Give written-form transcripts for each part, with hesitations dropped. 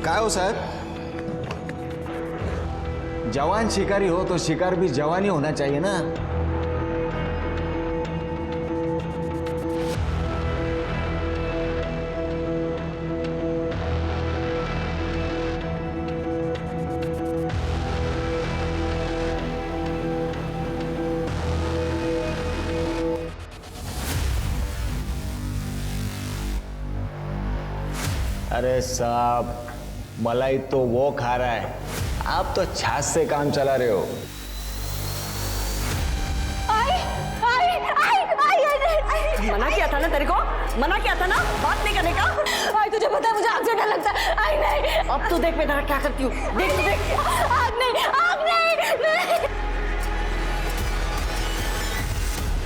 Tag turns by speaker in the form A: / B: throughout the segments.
A: काय हो साहब, जवान शिकारी हो तो शिकार भी जवान ही होना चाहिए ना। अरे साहब, मलाई तो वो खा रहा है, आप तो छाछ से काम चला रहे हो।
B: मना किया था ना तेरे को, मना किया था ना बात नहीं करने का। आई तुझे पता है मुझे आग से डर लगता है। आई नहीं, अब तू देख मैं क्या करती हूँ। देख तू देख, आग नहीं, आग नहीं।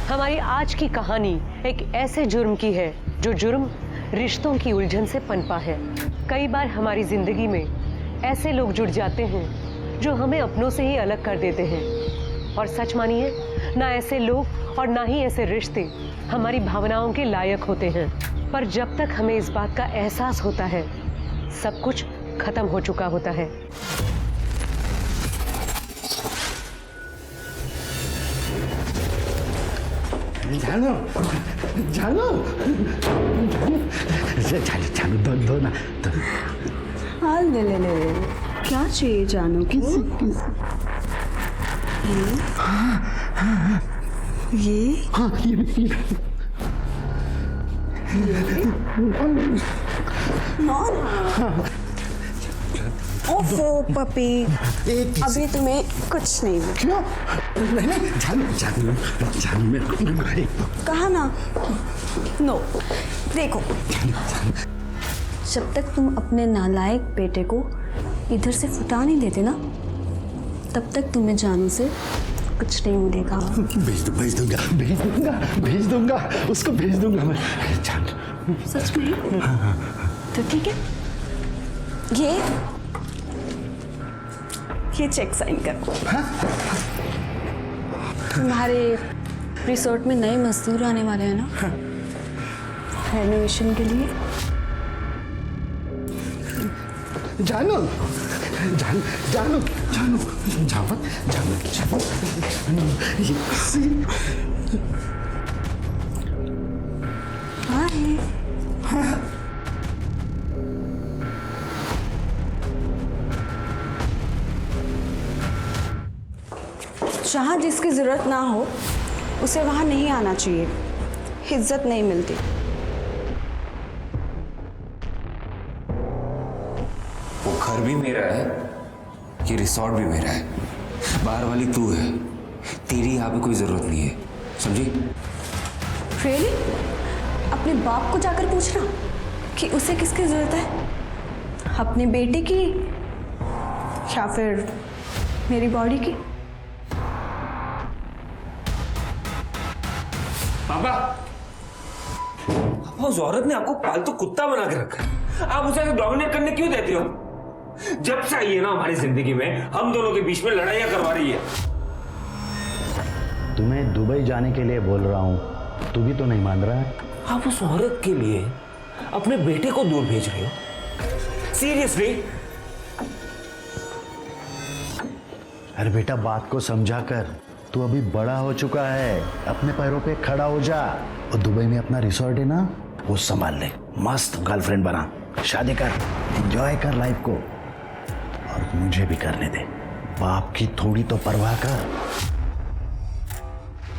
C: हमारी आज की कहानी एक ऐसे जुर्म की है जो जुर्म रिश्तों की उलझन से पनपा है। कई बार हमारी जिंदगी में ऐसे लोग जुड़ जाते हैं जो हमें अपनों से ही अलग कर देते हैं। और सच मानिए, ना ऐसे लोग और ना ही ऐसे रिश्ते हमारी भावनाओं के लायक होते हैं। पर जब तक हमें इस बात का एहसास होता है, सब कुछ खत्म हो चुका होता है।
D: जानो जानो जानो दो ना दो।
E: हाँ ले ले ले ले, क्या चाहिए जानो? किस ये ओफो पपी, अभी तुम्हें कुछ नहीं हुआ।
D: क्यों? नहीं जानो जानो जानो मेरे
E: कहा ना नो। देखो, जब तक तुम अपने नालायक बेटे को इधर से फुटा नहीं देते ना, तब तक तुम्हें जानू से कुछ नहीं मिलेगा।
D: भेज दूंगा उसको, भेज दूंगा मैं। जान
E: सच में? तो ठीक है, ये चेक साइन करो। तुम्हारे रिसोर्ट में नए मजदूर आने वाले हैं ना, रेनोवेशन के लिए।
D: जानो जानो जानो जानो जानो जानो
E: जहाँ जिसकी जरूरत ना हो उसे वहां नहीं आना चाहिए, इज्जत नहीं मिलती।
F: वो घर भी मेरा है, ये रिसोर्ट भी मेरा है। बाहर वाली तू है, तेरी यहाँ पे कोई जरूरत नहीं है, समझी?
E: रियली? अपने बाप को जाकर पूछना कि उसे किसकी जरूरत है, अपने बेटे की या फिर मेरी बॉडी की?
F: पापा, उस औरत ने आपको पालतू कुत्ता बना के रखा है, आप उसे डोमिनेट करने क्यों देती हो? जब से आई है ना हमारी जिंदगी में, हम दोनों के बीच में लड़ाइयां करवा रही है।
G: तुम्हें दुबई जाने के लिए बोल रहा हूं, तू भी तो नहीं मान रहा है।
F: आप उस औरत के लिए अपने बेटे को दूर भेज रहे हो? सीरियसली?
G: अरे बेटा, बात को समझा कर, तू अभी बड़ा हो चुका है, अपने पैरों पे खड़ा हो जा। और दुबई में अपना रिसोर्ट है ना, वो संभाल ले, मस्त गर्लफ्रेंड बना, शादी कर, एंजॉय कर लाइफ को। और मुझे भी करने दे, बाप की थोड़ी तो परवाह कर।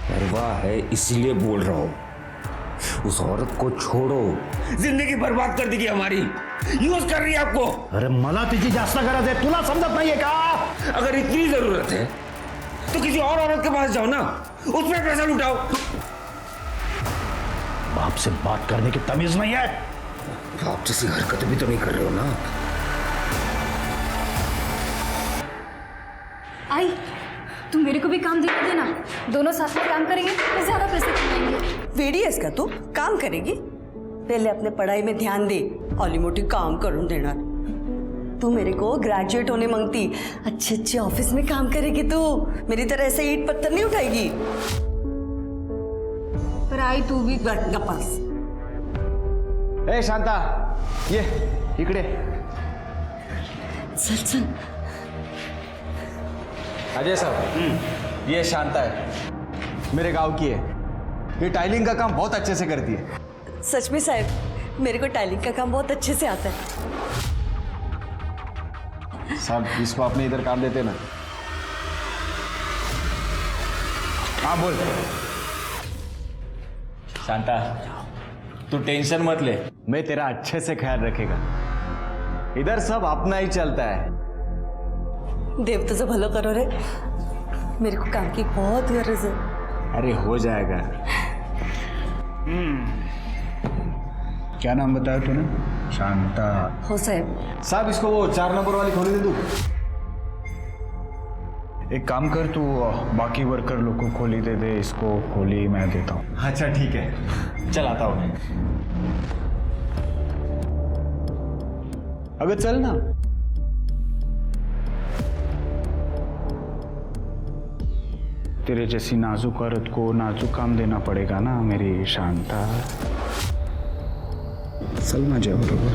F: परवाह है इसीलिए बोल रहा हूं, उस औरत को छोड़ो, जिंदगी बर्बाद कर देगी हमारी, यूज कर रही है आपको।
G: अरे मला तिची जास्त गरज आहे, तुला समजत नाहीये का?
F: अगर इतनी जरूरत है तो किसी और औरत के पास जाओ ना, उसमें पैसा लुटाओ।
G: बाप से बात करने की तमीज नहीं है?
F: आप जैसी हरकत भी तो नहीं कर रहे हो ना।
H: आई, तुम मेरे को भी काम दे देना, दोनों साथ में काम करेंगे तो ज्यादा पैसे कमाएंगे।
B: वीडीएस का तू काम करेगी? पहले अपने पढ़ाई में ध्यान दे, ऑली मोटी काम करूं देना। तू मेरे को ग्रेजुएट होने मांगती, अच्छे अच्छे ऑफिस में काम करेगी तू, मेरी तरह ऐसे ईंट पत्थर नहीं उठाएगी।
H: पर आई तू भी
B: पास।
A: ए शांता, ये इकडे।
B: चल चल।
A: अजय साहब, ये शांता है, मेरे गांव की है। ये टाइलिंग का काम बहुत अच्छे से करती है।
B: सच में साहब, मेरे को टाइलिंग का काम बहुत अच्छे से आता है।
A: साहब, इसको आपने इधर काम देते ना। हाँ बोल। शांता, तू टेंशन मत ले, मैं तेरा अच्छे से ख्याल रखेगा। इधर सब अपना ही चलता है।
B: देव तुझे भलो करो रे, मेरे को काम की बहुत गरज है।
A: अरे हो जाएगा।
G: क्या नाम बताया तूने? शांता।
B: हो साहब।
A: साहब, इसको वो 4 नंबर वाली खोली दे तू।
G: एक काम कर, तू बाकी वर्कर लोग को खोली दे दे, इसको खोली मैं देता हूँ।
A: अच्छा ठीक है, चल आता हूँ। अगर चल ना।
G: तेरे जैसी नाजुक औरत को नाजुक काम देना पड़ेगा ना मेरी शांता। चल ना जा बरोबर।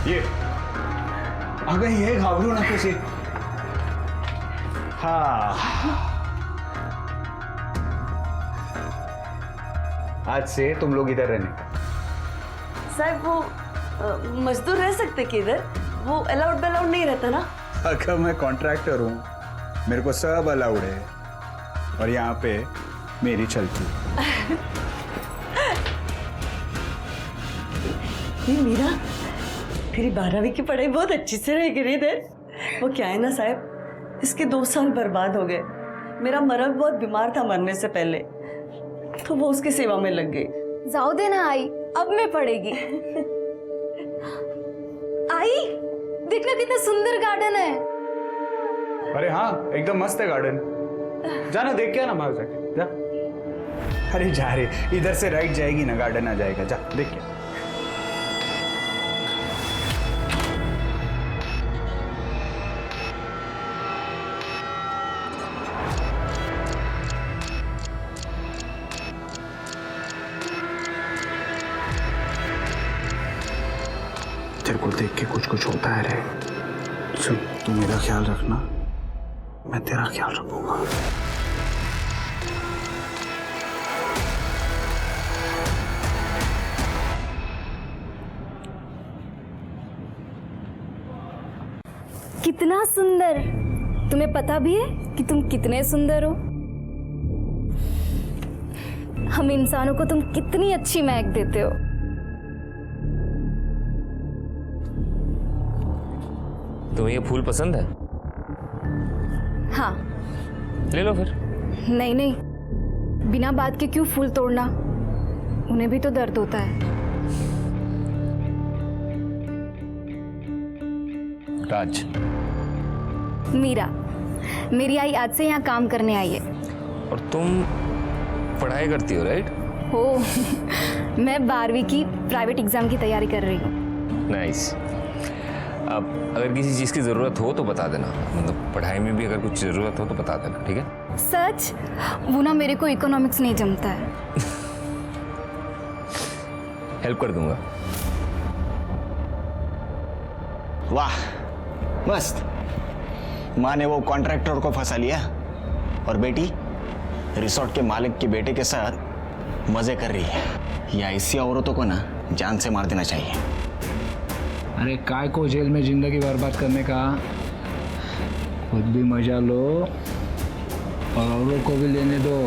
A: ये अगं हे घाबरू नकोस ये. हा. आज से तुम लोग इधर रहने का.
B: साहब वो मजदूर रह सकते कि इधर? वो अलाउड नहीं रहता ना?
G: अगर मैं कॉन्ट्रैक्टर हूँ, मेरे को सब अलाउड है और यहाँ पे मेरी चलती है.
B: ये मीरा, तेरी 12वीं की पढ़ाई बहुत अच्छी से रह गई इधर. वो क्या है ना साहब, इसके 2 साल बर्बाद हो गए. मेरा मर्द बहुत बीमार था मरने से पहले, तो वो उसकी सेवा में लग गई.
E: जाओ देना आई, अब मैं पढ़ेगी. आई देखना कितना सुंदर गार्डन है.
G: अरे हाँ, एकदम मस्त है गार्डन. जाना देख के आना बाहर जाके. जा. अरे जा रे, इधर से राइट जाएगी ना, गार्डन आ जाएगा. जा देख के. तेरे को देख के कुछ कुछ होता है रे. सुन, तू मेरा ख्याल रखना, मैं तेरा ख्याल रखूंगा.
E: कितना सुंदर. तुम्हें पता भी है कि तुम कितने सुंदर हो. हम इंसानों को तुम कितनी अच्छी महक देते हो.
F: तुम्हें ये फूल पसंद है?
E: हाँ.
F: ले लो फिर.
E: नहीं नहीं, बिना बात के क्यों फूल तोड़ना. उन्हें भी तो दर्द होता है.
F: राज.
E: मीरा, मेरी आई आज से यहाँ काम करने आई है.
F: और तुम पढ़ाई करती हो, राइट?
E: हो. मैं 12वीं की प्राइवेट एग्जाम की तैयारी कर रही हूँ.
F: नाइस. अब अगर किसी चीज़ की ज़रूरत हो तो बता देना. मतलब पढ़ाई में भी अगर कुछ ज़रूरत हो तो बता देना, ठीक है?
E: सच? वो ना मेरे को इकोनॉमिक्स नहीं जमता है.
F: हेल्प कर दूंगा.
A: वाह, मस्त. माँ ने वो कॉन्ट्रैक्टर को फंसा लिया और बेटी रिसोर्ट के मालिक के बेटे के साथ मजे कर रही है. या ऐसी औरतों को ना जान से मार देना चाहिए.
D: अरे काय को जेल में जिंदगी बर्बाद करने का, खुद भी मजा लो और औरों को भी लेने दो.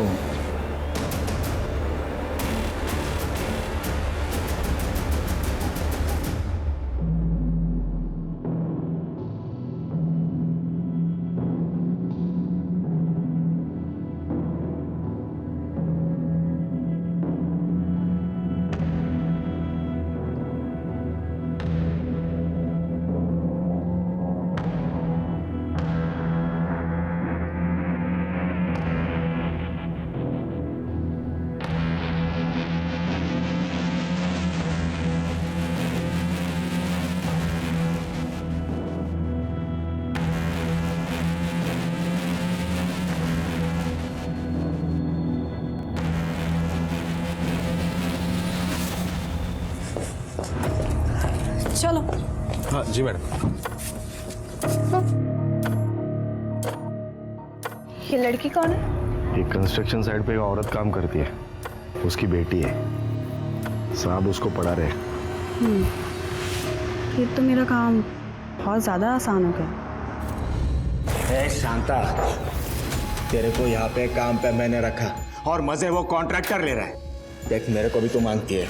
E: चलो।
I: हाँ जी मैडम।
E: ये लड़की कौन है?
G: एक कंस्ट्रक्शन साइट पे एक औरत काम करती है, उसकी बेटी है। साहब उसको पढ़ा रहे।
E: ये तो मेरा काम बहुत ज़्यादा आसान हो गया।
A: ए शांता, तेरे को यहाँ पे काम पे मैंने रखा और मजे वो कॉन्ट्रैक्टर ले रहा है। देख, मेरे को भी तो मांगती है,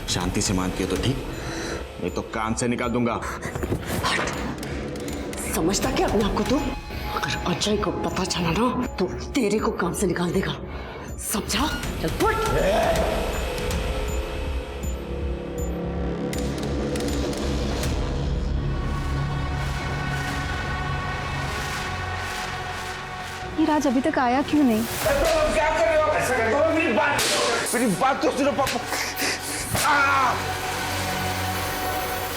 A: शांति से मांगती है तो ठीक, नहीं तो काम से निकाल दूंगा।
B: समझता क्या अपने आप को तू? अगर अजय को पता चला ना तो तेरे को काम से निकाल देगा, समझा? चल फुट।
E: ये राज अभी तक आया क्यों नहीं?
F: क्या कर रहे हो? ऐसा कर रहे हो? मेरी बात तो सुनो पापा।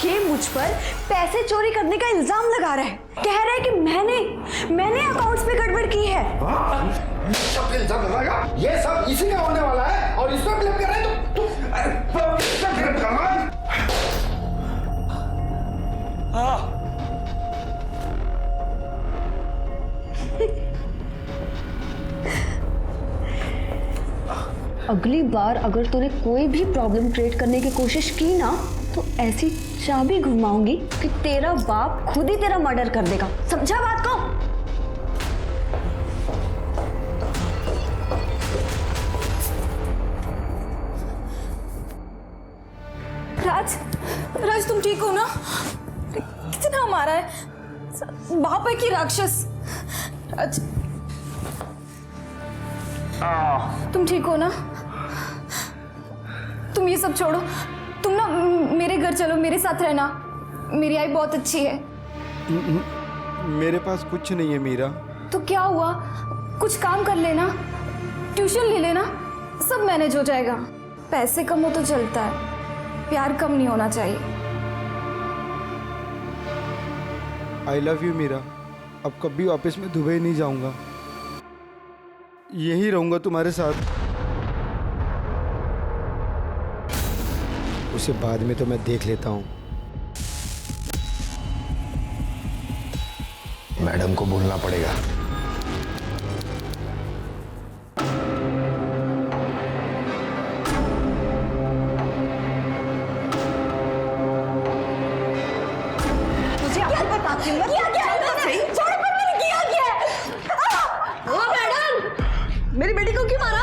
E: ये मुझ पर पैसे चोरी करने का इल्जाम लगा रहा है। कह रहा है कि मैंने अकाउंट्स में गड़बड़ की है।
G: सब इल्जाम लगाएगा, ये सब इसी का होने वाला है और इसको ब्लेम कर रहे हैं तू।
E: अगली बार अगर तूने कोई भी प्रॉब्लम क्रिएट करने की कोशिश की ना तो ऐसी चाबी घुमाऊंगी कि तेरा बाप खुद ही तेरा मर्डर कर देगा, समझा बात को?
H: राज तुम ठीक हो ना? कितना मारा है, बाप है कि राक्षस? राज तुम ठीक हो ना? तुम ये सब छोड़ो, तुम ना मेरे घर चलो, मेरे साथ रहना। मेरी आई बहुत अच्छी है।
I: मेरे पास कुछ नहीं है मीरा।
H: तो क्या हुआ, कुछ काम कर लेना, ट्यूशन ले लेना, सब मैनेज हो जाएगा। पैसे कम हो तो चलता है, प्यार कम नहीं होना चाहिए।
I: I love you Meera. अब कभी वापस मैं दुबई नहीं जाऊंगा, यही रहूंगा तुम्हारे साथ। उसे बाद में तो मैं देख लेता हूँ।
G: मैडम को बोलना पड़ेगा।
B: तुझे अब बताती हूँ मेरी बेटी को क्यों मारा?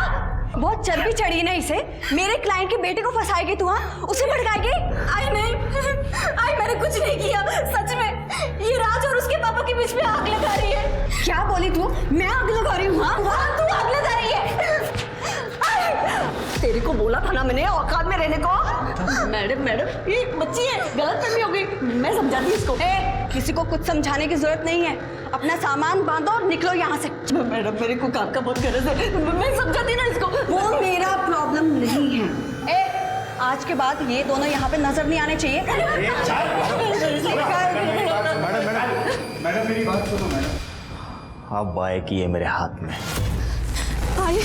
B: बहुत चर्बी चढ़ी ना इसे। मेरे क्लाइंट के बेटे को फंसाएगी तू? हाँ, उसे भड़काएगी?
H: आई नहीं, आई मैंने कुछ नहीं किया, सच में। ये राज और उसके पापा के बीच में आग लगा रही है।
B: क्या बोली तू? मैं आग लगा रही हूँ? हाँ,
H: तू आग लगा रही है।
B: तेरे को बोला था ना मैंने औकात में रहने को। मैडम ये बच्ची है, गलतफहमी हो गई, मैं समझाती हूँ इसको। किसी को कुछ समझाने की जरूरत नहीं है, अपना सामान बांधो और निकलो यहाँ से। मैडम मेरे को काम का बहुत गरज है, मैं समझाती ना इसको। वो मेरा प्रॉब्लम नहीं है। आज के बाद ये दोनों यहाँ पे नजर नहीं आने चाहिए।
I: मैडम मेरी बात सुनो मैडम।
A: अब बाय की है मेरे हाथ में।
H: आई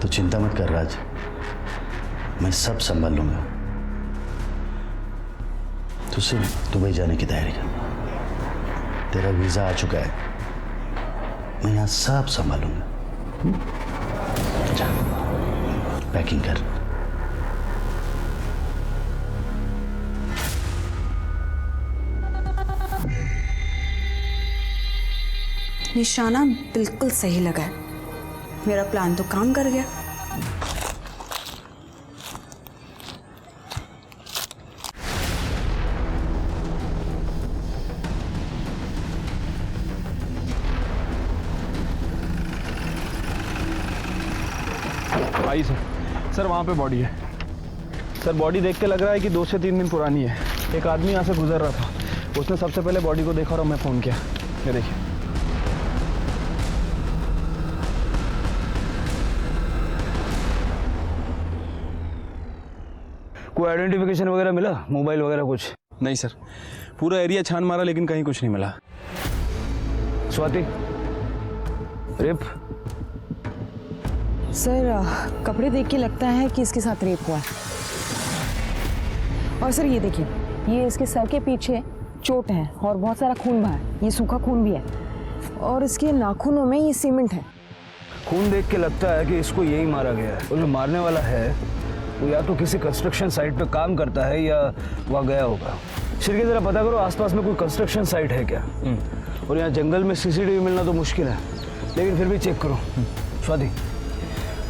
G: तो चिंता मत कर राज, मैं सब संभाल लूंगा। तो सिर्फ दुबई जाने की तैयारी कर। तेरा वीजा आ चुका है, मैं यहाँ सब संभालूंगा। जा पैकिंग कर।
E: निशाना बिल्कुल सही लगा है, मेरा प्लान तो काम कर गया।
I: आई सर वहाँ पे बॉडी है। सर बॉडी देख के लग रहा है कि 2 से 3 दिन पुरानी है। एक आदमी यहाँ से गुजर रहा था,
J: उसने सबसे पहले बॉडी को देखा और मैं फ़ोन किया। ये देखिए। कोई आइडेंटिफिकेशन वगैरह मिला, मोबाइल वगैरह कुछ?
K: नहीं सर, पूरा एरिया छान मारा लेकिन कहीं कुछ नहीं मिला।
J: स्वाति, रेप?
L: सर कपड़े देख के लगता है कि इसके साथ रेप हुआ है। और सर ये देखिए, ये इसके सर के पीछे चोट है और बहुत सारा खून बहा है, ये सूखा खून भी है और इसके नाखूनों में ये सीमेंट है।
J: खून देख के लगता है कि इसको यही मारा गया है और जो मारने वाला है वो या तो किसी कंस्ट्रक्शन साइट पे काम करता है या वहाँ गया होगा। शिरके जरा पता करो आसपास में कोई कंस्ट्रक्शन साइट है क्या। और यहाँ जंगल में सीसीटीवी मिलना तो मुश्किल है, लेकिन फिर भी चेक करो। स्वाति,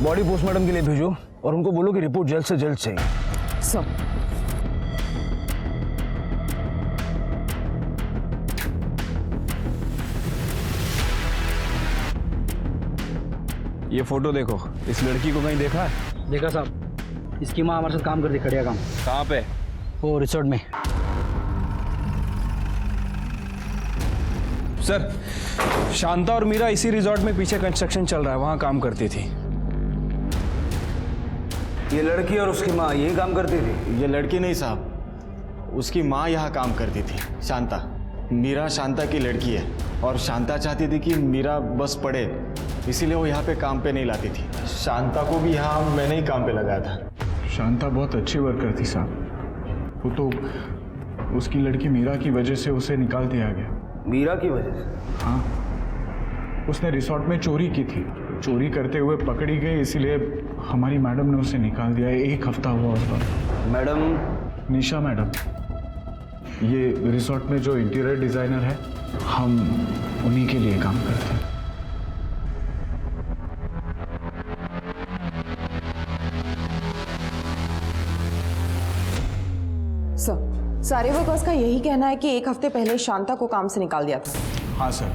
J: बॉडी पोस्टमार्टम के लिए भेजो और उनको बोलो कि रिपोर्ट जल्द से जल्द चाहिए।
L: सर
K: ये फोटो देखो, इस लड़की को कहीं देखा है?
J: देखा साहब, इसकी माँ हमारे साथ काम करती, खड़िया काम।
K: कहाँ पे?
J: वो रिसोर्ट में।
K: सर, शांता और मीरा इसी रिजॉर्ट में पीछे कंस्ट्रक्शन चल रहा है, वहाँ काम करती थी।
J: ये लड़की और उसकी माँ यही काम करती थी?
A: ये लड़की नहीं साहब, उसकी माँ यहाँ काम करती थी, शांता। मीरा शांता की लड़की है और शांता चाहती थी कि मीरा बस पढ़े, इसीलिए वो यहाँ पे काम पे नहीं लाती थी। शांता को भी यहाँ मैंने ही काम पे लगाया था।
M: शांता बहुत अच्छी वर्कर थी साहब, वो तो उसकी लड़की मीरा की वजह से उसे निकाल दिया गया।
J: मीरा की वजह से?
M: हाँ, उसने रिसोर्ट में चोरी की थी, चोरी करते हुए पकड़ी गई, इसीलिए हमारी मैडम ने उसे निकाल दिया। 1 हफ्ता हुआ उस पर।
J: मैडम?
M: निशा मैडम, ये रिसोर्ट में जो इंटीरियर डिज़ाइनर है, हम उन्हीं के लिए काम करते हैं।
L: सर, सारे वर्कर्स का यही कहना है कि 1 हफ्ते पहले शांता को काम से निकाल दिया था।
M: हाँ सर,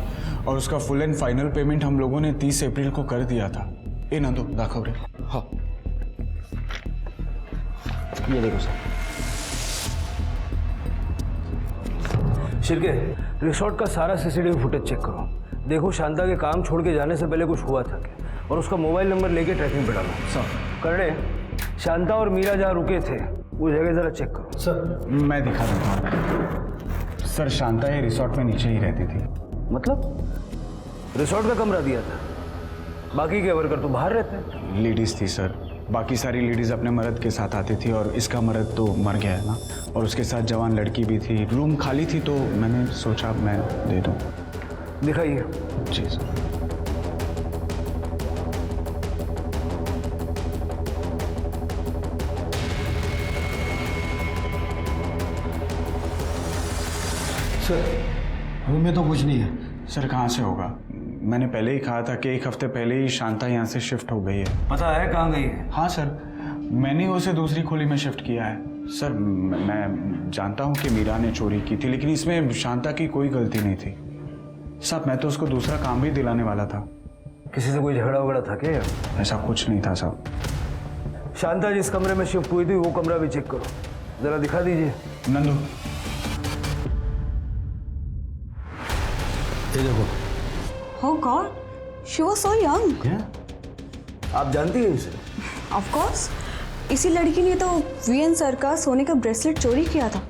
M: और उसका फुल एंड फाइनल पेमेंट हम लोगों ने 30 अप्रैल को कर दिया था। ए ना दो दाखव रे।
J: हाँ, ये देखो सर। शिरके, रिसोर्ट का सारा सीसीटीवी फुटेज चेक करो। देखो शांता के काम छोड़ के जाने से पहले कुछ हुआ था क्या, और उसका मोबाइल नंबर लेके ट्रैकिंग पे डालो।
M: सर
J: करने, शांता और मीरा जहाँ रुके थे वो जगह जरा चेक करो।
M: सर मैं दिखा देता हूँ। सर शांता ये रिसोर्ट में नीचे ही रहती थी।
J: मतलब रिसोर्ट का कमरा दिया था, बाकी के वर्कर तो बाहर रहते हैं।
M: लेडीज थी सर, बाकी सारी लेडीज अपने मर्द के साथ आती थी और इसका मर्द तो मर गया है ना, और उसके साथ जवान लड़की भी थी। रूम खाली थी तो मैंने सोचा मैं दे दूँ।
J: दिखाइए।
M: जी सर।
J: सर, रूम में तो कुछ नहीं है।
M: सर कहाँ से होगा, मैंने पहले ही कहा था कि 1 हफ्ते पहले ही शांता यहाँ से शिफ्ट हो गई है।
J: पता है कहाँ गई है?
M: हाँ सर, मैंने उसे दूसरी खोली में शिफ्ट किया है। सर मैं जानता हूँ कि मीरा ने चोरी की थी, लेकिन इसमें शांता की कोई गलती नहीं थी। साहब मैं तो उसको दूसरा काम भी दिलाने वाला था।
J: किसी से कोई झगड़ा वगड़ा था क्या?
M: ऐसा कुछ नहीं था साहब।
J: शांता जिस कमरे में शिफ्ट हुई थी वो कमरा भी चेक करो, जरा दिखा दीजिए।
M: नंदू,
G: ये देखो।
E: Oh God, she was so young.
J: क्या? आप जानती हैं इसे?
E: Of course. इसी लड़की ने तो वीएन सर का सोने का ब्रेसलेट चोरी किया था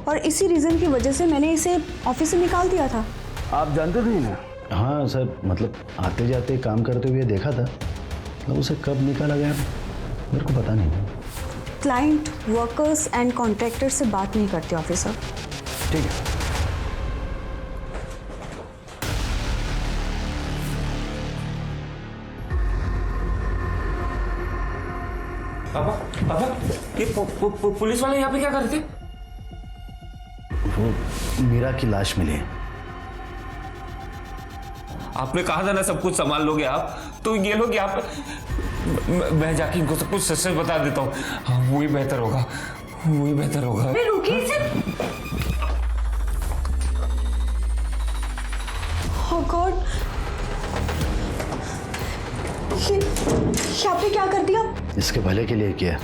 E: और इसी रीजन की वजह से मैंने इसे ऑफिस से निकाल दिया था।
J: आप जानते थे ना?
G: हाँ सर, मतलब आते जाते काम करते हुए देखा था, मतलब उसे कब निकाला गया मेरे को पता नहीं।
E: क्लाइंट, वर्कर्स एंड कॉन्ट्रैक्टर से बात नहीं करते ऑफिसर।
J: ठीक है।
F: पापा, ये पुलिस वाले यहाँ पे क्या कर रहे थे?
G: वो मीरा की लाश मिली है।
F: आपने कहा था ना सब कुछ संभाल लोगे आप, तो ये लोग यहाँ पे। मैं जाके इनको सब कुछ सच बता देता हूँ। हाँ, वही बेहतर होगा, वही बेहतर होगा।
E: रुकिए सर। Oh God, ये आपने क्या कर दिया?
G: इसके भले के लिए किया,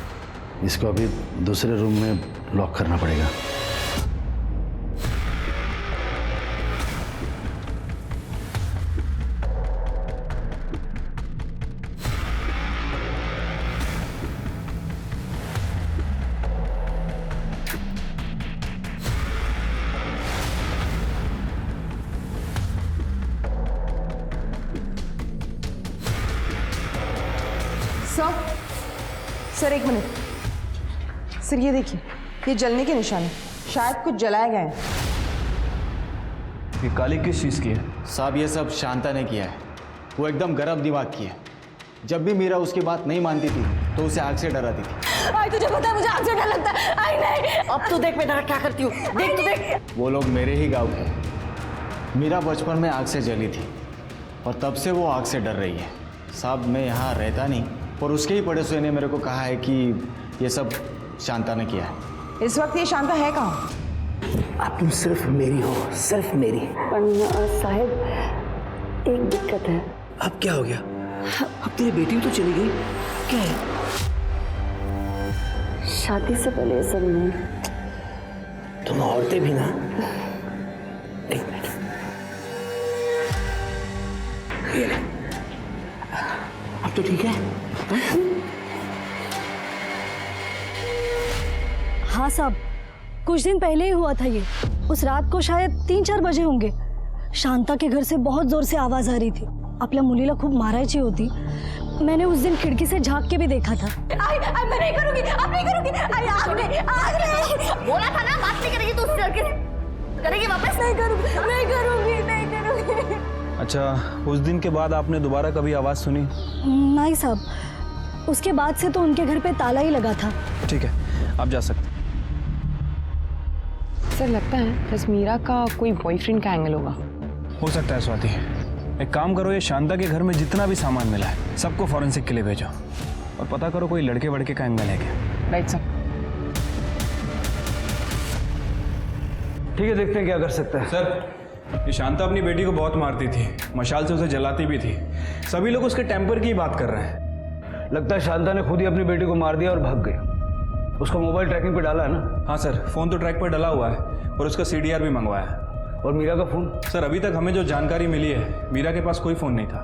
G: इसको अभी दूसरे रूम में लॉक करना पड़ेगा।
L: सर एक मिनट सर, ये देखिए, ये जलने के निशान है, शायद कुछ जलाया गया है।
J: ये काली किस चीज़ की है?
A: साहब ये सब शांता ने किया है। वो एकदम गर्म दिमाग की है। जब भी मीरा उसकी बात नहीं मानती थी तो उसे आग से डराती थी।
B: आई तुझे पता है मुझे आग से डर लगता है। आई नहीं, अब तो देख मैं क्या करती हूँ। देख तो देख।
A: वो लोग मेरे ही गांव के हैं। मीरा बचपन में आग से जली थी और तब से वो आग से डर रही है। साहब मैं यहाँ रहता नहीं, पर उसके ही पड़ोसियों ने मेरे को कहा है कि ये सब शांता ने किया है।
L: इस वक्त ये शांता है कहाँ?
G: अब तुम सिर्फ मेरी हो, सिर्फ मेरी।
B: साहब एक दिक्कत है।
G: अब क्या हो गया? अब तेरी बेटी भी तो चली गई, क्या है?
B: शादी से पहले ये सब नहीं।
G: तुम औरतें भी ना। एक मिनट, ये ले। अब तो ठीक है?
H: हाँ साहब, कुछ दिन पहले ही हुआ था ये। उस रात को शायद 3-4 बजे होंगे। शांता के घर से बहुत जोर से आवाज आ रही थी। आपल्या मुलीला खूप मारायची होती। मैंने उस दिन खिड़की से झांक के भी देखा था।
B: मैं नहीं करूंगी, अब नहीं करूंगी। आग नहीं। बोला था ना बात नहीं करेगी तो करेगी वापस। नहीं करूंगी, नहीं करूंगी, नहीं करूंगी।
K: अच्छा, उस दिन के बाद आपने दोबारा कभी आवाज़ सुनी?
H: नहीं साहब, उसके बाद से तो उनके घर पे ताला ही लगा था।
K: ठीक है, आप जा सकते।
L: सर लगता है बस मीरा का कोई बॉयफ्रेंड का एंगल होगा।
K: हो सकता है स्वाति। एक काम करो, ये शांता के घर में जितना भी सामान मिला है सबको फॉरेंसिक के लिए भेजो और पता करो कोई लड़के वड़के का एंगल है क्या।
L: Right sir.
J: ठीक है, देखते हैं क्या कर सकते हैं।
K: सर, ये शांता अपनी बेटी को बहुत मारती थी, मशाल से उसे जलाती भी थी। सभी लोग उसके टेम्पर की ही बात कर रहे हैं।
J: लगता है शांता ने खुद ही अपनी बेटी को मार दिया और भाग गई। उसका मोबाइल ट्रैकिंग पे डाला है ना?
K: हाँ सर, फ़ोन तो ट्रैक पर डला हुआ है और उसका CDR भी मंगवाया है।
J: और मीरा का फ़ोन?
K: सर अभी तक हमें जो जानकारी मिली है, मीरा के पास कोई फ़ोन नहीं था।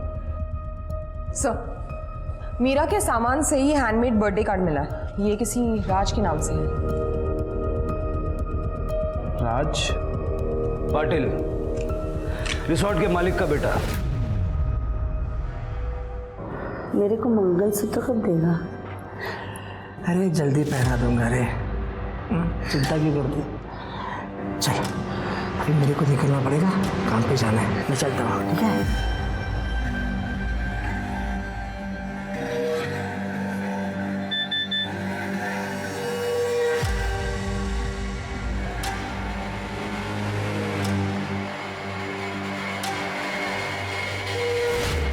L: सर, मीरा के सामान से ही हैंडमेड बर्थडे कार्ड मिला है। ये किसी राज के नाम से है।
J: राज पाटिल, रिसोर्ट के मालिक का बेटा।
B: मेरे को मंगलसूत्र कब देगा?
G: अरे जल्दी पहना दूंगा रे, चिंता क्यों करती? चल अभी मेरे को निकलना पड़ेगा, काम पे जाना है। मैं चलता हूँ, ठीक है?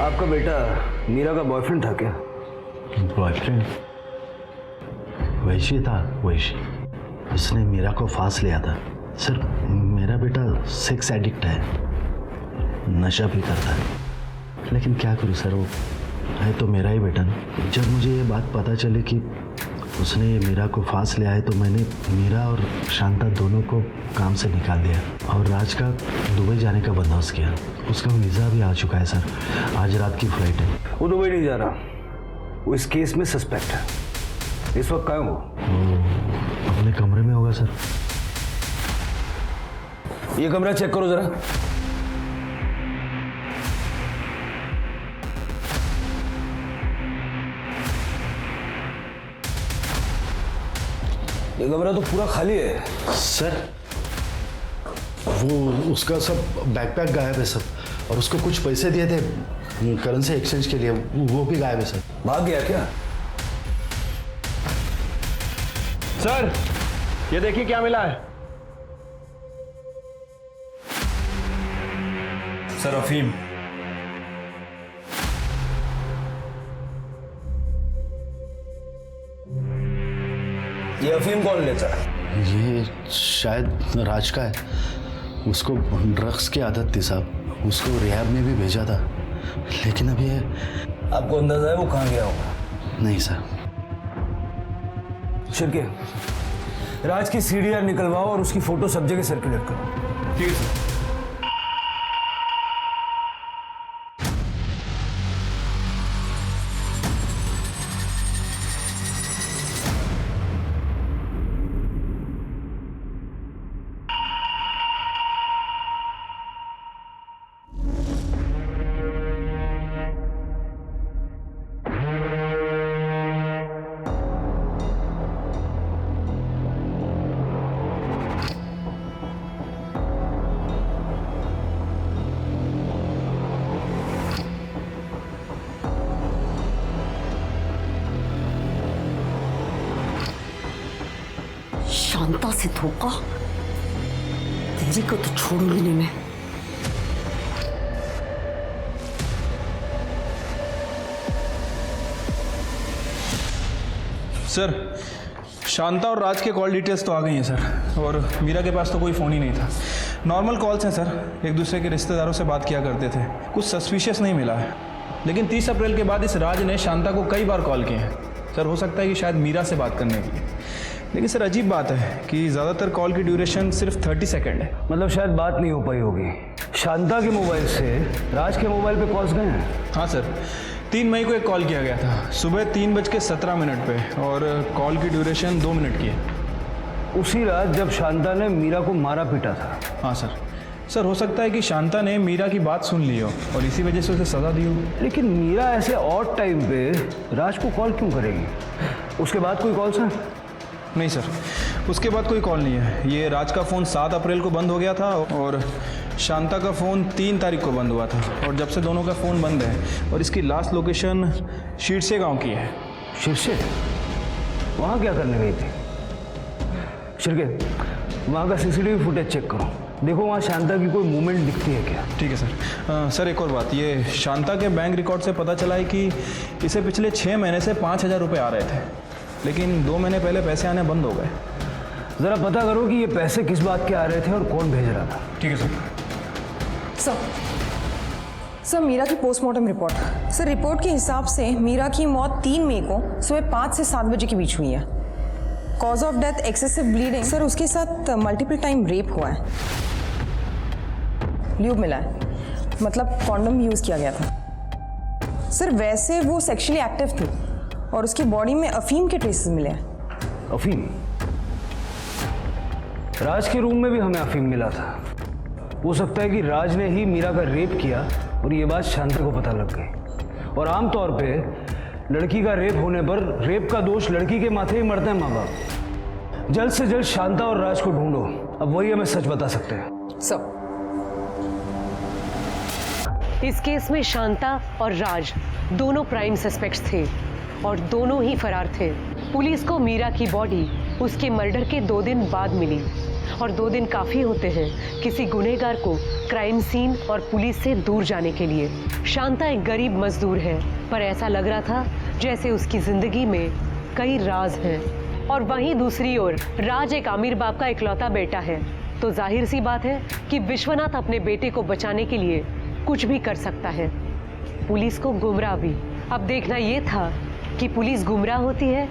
J: आपका बेटा मीरा का बॉयफ्रेंड था क्या?
G: बॉयफ्रेंड? वैशी था, वैशी। उसने मीरा को फांस लिया था। सर मेरा बेटा सेक्स एडिक्ट है, नशा भी करता है, लेकिन क्या करूं सर, वो है तो मेरा ही बेटा ना। जब मुझे ये बात पता चली कि उसने मीरा को फांस लिया है तो मैंने मीरा और शांता दोनों को काम से निकाल दिया और राज का दुबई जाने का बंदोबस्त किया। उसका वीज़ा भी आ चुका है सर, आज रात की फ्लाइट है।
J: वो दुबई नहीं जा रहा, वो इस केस में सस्पेक्ट है। इस वक्त कहाँ वो?
G: अपने कमरे में होगा सर।
J: ये कमरा चेक करो जरा। ये कमरा तो पूरा खाली है
G: सर। वो उसका सब बैकपैक गायब है सर, और उसको कुछ पैसे दिए थे करेंसी एक्सचेंज के लिए, वो भी गायब है सर।
J: भाग गया क्या?
K: सर ये देखिए क्या मिला है। सर अफीम।
J: ये अफीम कौन लेता है?
G: ये शायद राज का है। उसको ड्रग्स की आदत थी साहब, उसको रिहैब में भी भेजा था, लेकिन अब ये
J: आपको अंदाजा है वो कहाँ गया होगा?
G: नहीं सर।
J: शिरके, राज की CDR निकलवाओ और उसकी फोटो सब जगह सर्कुलेट करो।
K: ठीक है सर।
B: शांता से धोखा, तेरी को तो छोड़ूंगी नहीं मैं।
K: सर, शांता और राज के कॉल डिटेल्स तो आ गई हैं सर, और मीरा के पास तो कोई फ़ोन ही नहीं था। नॉर्मल कॉल्स हैं सर, एक दूसरे के रिश्तेदारों से बात किया करते थे, कुछ सस्पिशियस नहीं मिला है। लेकिन 30 अप्रैल के बाद इस राज ने शांता को कई बार कॉल किए हैं सर। हो सकता है कि शायद मीरा से बात करने के लिए। लेकिन सर अजीब बात है कि ज़्यादातर कॉल की ड्यूरेशन सिर्फ 30 सेकेंड है।
J: मतलब शायद बात नहीं हो पाई होगी। शांता के मोबाइल से राज के मोबाइल पे कॉल्स गए हैं?
K: हाँ सर, 3 मई को एक कॉल किया गया था सुबह 3:17 पे, और कॉल की ड्यूरेशन 2 मिनट की है।
J: उसी रात जब शांता ने मीरा को मारा पीटा था।
K: हाँ सर। सर हो सकता है कि शांता ने मीरा की बात सुन ली हो और इसी वजह से उसे सज़ा दी हो।
J: लेकिन मीरा ऐसे ऑड टाइम पे राज को कॉल क्यों करेगी? उसके बाद कोई कॉल्स हैं?
K: नहीं सर, उसके बाद कोई कॉल नहीं है। ये राज का फ़ोन 7 अप्रैल को बंद हो गया था और शांता का फ़ोन 3 तारीख को बंद हुआ था, और जब से दोनों का फ़ोन बंद है। और इसकी लास्ट लोकेशन शीरसे गांव की है।
J: शीरसे? वहाँ क्या करने गई थी? शिरके, वहाँ का CCTV फुटेज चेक करो, देखो वहाँ शांता की कोई मूवमेंट दिखती है क्या?
K: ठीक है सर। सर एक और बात, ये शांता के बैंक रिकॉर्ड से पता चला है कि इसे पिछले 6 महीने से 5,000 रुपये आ रहे थे, लेकिन 2 महीने पहले पैसे आने बंद हो गए।
J: ज़रा पता करो कि ये पैसे किस बात के आ रहे थे और कौन भेज रहा था।
K: ठीक है सर।
L: सर मीरा की पोस्टमार्टम रिपोर्ट। सर रिपोर्ट के हिसाब से मीरा की मौत 3 मई को सुबह 5 से 7 बजे के बीच हुई है। Cause of death excessive bleeding. Sir उसके साथ मल्टीपल टाइम रेप हुआ है, ल्यूब मिला है, मतलब कॉन्डम यूज़ किया गया था। सर वैसे वो सेक्सुअली एक्टिव थी और उसकी बॉडी में अफीम के ट्रेसेस मिले हैं।
J: अफीम? राज के रूम में भी हमें अफीम मिला था। हो सकता है कि राज ने ही मीरा का रेप किया और ये बात शांता को पता लग गई। और आमतौर पे लड़की का रेप होने पर रेप का दोष लड़की के माथे ही मरता है माँ बाप। जल्द से जल्द शांता और राज को ढूंढो, अब वही हमें सच बता सकते हैं।
L: सर
C: इस केस में शांता और राज दोनों प्राइम सस्पेक्ट्स थे और दोनों ही फरार थे। पुलिस को मीरा की बॉडी उसके मर्डर के 2 दिन बाद मिली, और 2 दिन काफ़ी होते हैं किसी गुनहगार को क्राइम सीन और पुलिस से दूर जाने के लिए। शांता एक गरीब मजदूर है, पर ऐसा लग रहा था जैसे उसकी ज़िंदगी में कई राज हैं। और वहीं दूसरी ओर राज एक अमीर बाप का इकलौता बेटा है, तो जाहिर सी बात है कि विश्वनाथ अपने बेटे को बचाने के लिए कुछ भी कर सकता है। पुलिस को गुमराह भी। अब देखना ये था कि पुलिस गुमराह होती है